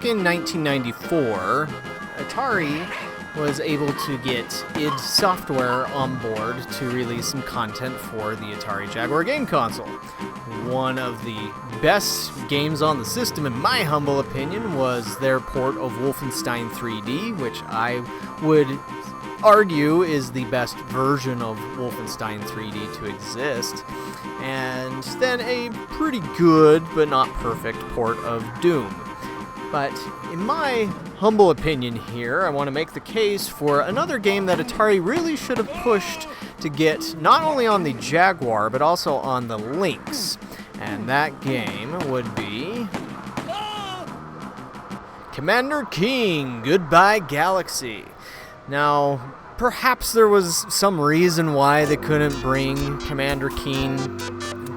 in 1994, Atari was able to get id Software on board to release some content for the Atari Jaguar game console. One of the best games on the system, in my humble opinion, was their port of Wolfenstein 3D, which I would argue is the best version of Wolfenstein 3D to exist, and then a pretty good but not perfect port of Doom. But in my humble opinion here, I want to make the case for another game that Atari really should have pushed to get not only on the Jaguar but also on the Lynx, and that game would be Commander Keen: Goodbye Galaxy. Now, perhaps there was some reason why they couldn't bring Commander Keen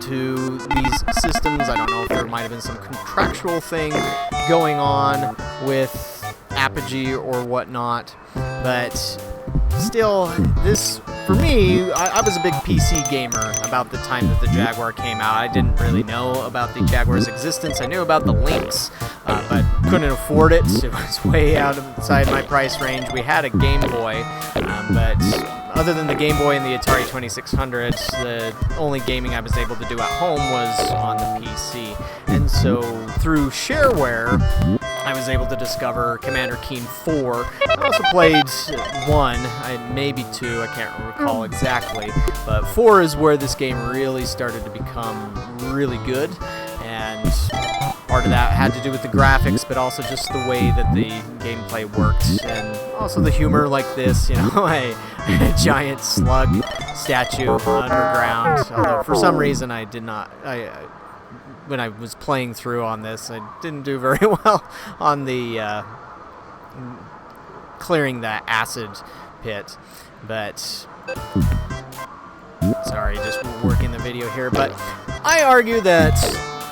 to these systems. I don't know if there might have been some contractual thing going on with Apogee or whatnot, but still, this, for me, I was a big PC gamer about the time that the Jaguar came out. I didn't really know about the Jaguar's existence. I knew about the Lynx, but couldn't afford it. It was way outside my price range. We had a Game Boy, but other than the Game Boy and the Atari 2600, the only gaming I was able to do at home was on the PC. And so through shareware, I was able to discover Commander Keen 4. I also played 1, maybe 2, I can't recall exactly, but 4 is where this game really started to become really good, and part of that had to do with the graphics, but also just the way that the gameplay worked, and also the humor like this, you know, a giant slug statue underground, although for some reason I did not, when I was playing through on this, I didn't do very well on the clearing the acid pit, but sorry, just working the video here, but I argue that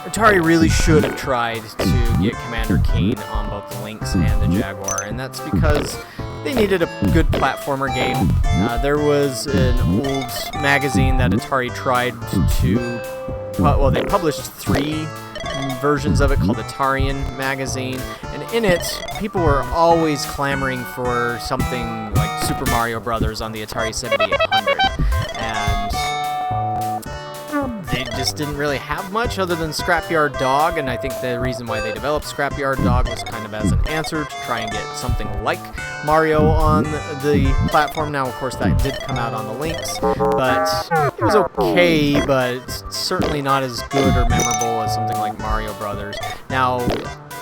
Atari really should have tried to get Commander Keen on both the Lynx and the Jaguar, and that's because they needed a good platformer game. There was an old magazine that Atari tried to, well, they published 3 versions of it called Atarian magazine, and in it, people were always clamoring for something like Super Mario Brothers on the Atari 7800, and they just didn't really have much other than Scrapyard Dog, and I think the reason why they developed Scrapyard Dog was kind of as an answer to try and get something like Mario on the platform. Now, of course, that did come out on the Lynx, but it was okay, but certainly not as good or memorable as something like Mario Brothers. Now,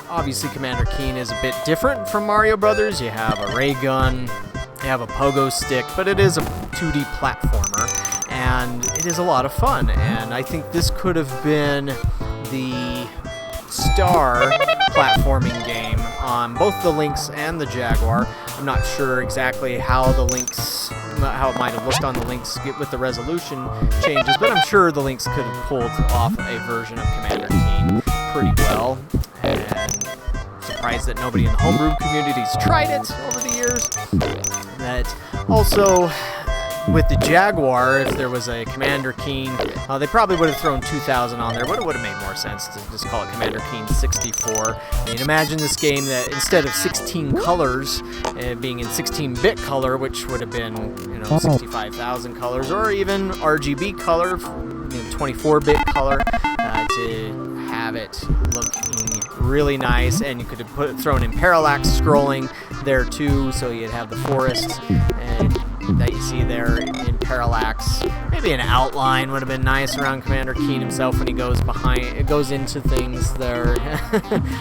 obviously, Commander Keen is a bit different from Mario Brothers. You have a ray gun, you have a pogo stick, but it is a 2D platformer, and it is a lot of fun, and I think this could have been the star platforming game on both the Lynx and the Jaguar. I'm not sure exactly how the Lynx, how it might have looked on the Lynx with the resolution changes, but I'm sure the Lynx could have pulled off a version of Commander Keen pretty well, and surprised that nobody in the homebrew community's tried it over the years. That also, with the Jaguar, if there was a Commander Keen, they probably would have thrown 2000 on there, but it would have made more sense to just call it Commander Keen 64. I mean, imagine this game that instead of 16 colors, being in 16-bit color, which would have been, 65,000 colors, or even RGB color, 24-bit color, to have it looking really nice, and you could have thrown in parallax scrolling there too, so you'd have the forest that you see there in parallax. Maybe an outline would have been nice around Commander Keen himself when he goes into things there.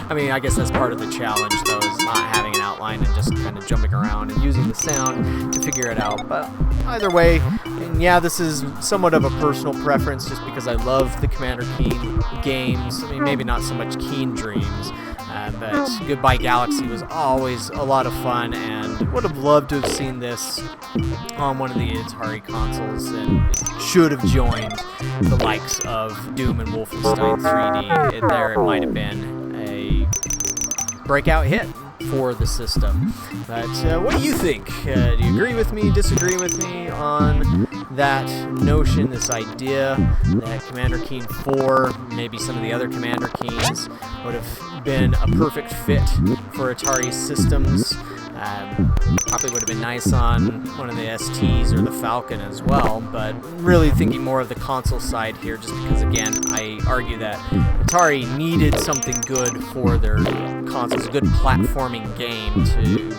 I mean, I guess that's part of the challenge, though, is not having an outline and just kind of jumping around and using the sound to figure it out. But either way, and yeah, this is somewhat of a personal preference just because I love the Commander Keen games. I mean, maybe not so much Keen Dreams, but Goodbye Galaxy was always a lot of fun, and would have loved to have seen this on one of the Atari consoles, and should have joined the likes of Doom and Wolfenstein 3D. It might have been a breakout hit for the system. But what do you think? Do you agree with me, disagree with me on that notion, this idea that Commander Keen 4, maybe some of the other Commander Keens, would have been a perfect fit for Atari systems. Probably would have been nice on one of the STs or the Falcon as well, but really thinking more of the console side here, just because, again, I argue that Atari needed something good for their consoles, a good platforming game to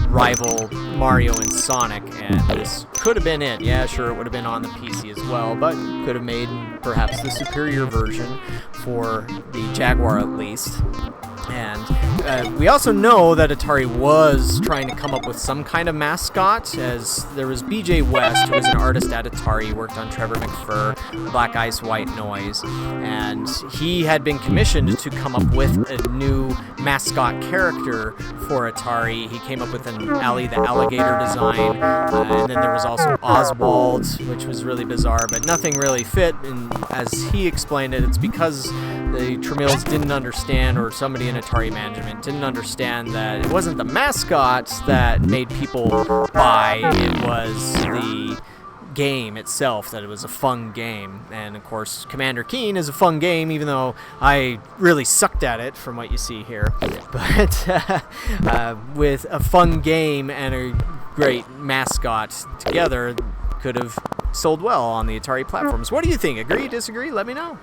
rival Mario and Sonic, and this could have been it. Yeah, sure, it would have been on the PC as well, but could have made perhaps the superior version for the Jaguar at least. And we also know that Atari was trying to come up with some kind of mascot, as there was B.J. West, who was an artist at Atari, worked on Trevor McFur, Black Ice, White Noise, and he had been commissioned to come up with a new mascot character for Atari. He came up with an Ally the Alligator design, and then there was also Oswald, which was really bizarre, but nothing really fit, and as he explained it, it's because the Tremills didn't understand, or somebody in Atari management didn't understand, that it wasn't the mascot that made people buy, it was the game itself, that it was a fun game. And of course, Commander Keen is a fun game, even though I really sucked at it from what you see here. But with a fun game and a great mascot together, could have sold well on the Atari platforms. What do you think? Agree, disagree? Let me know.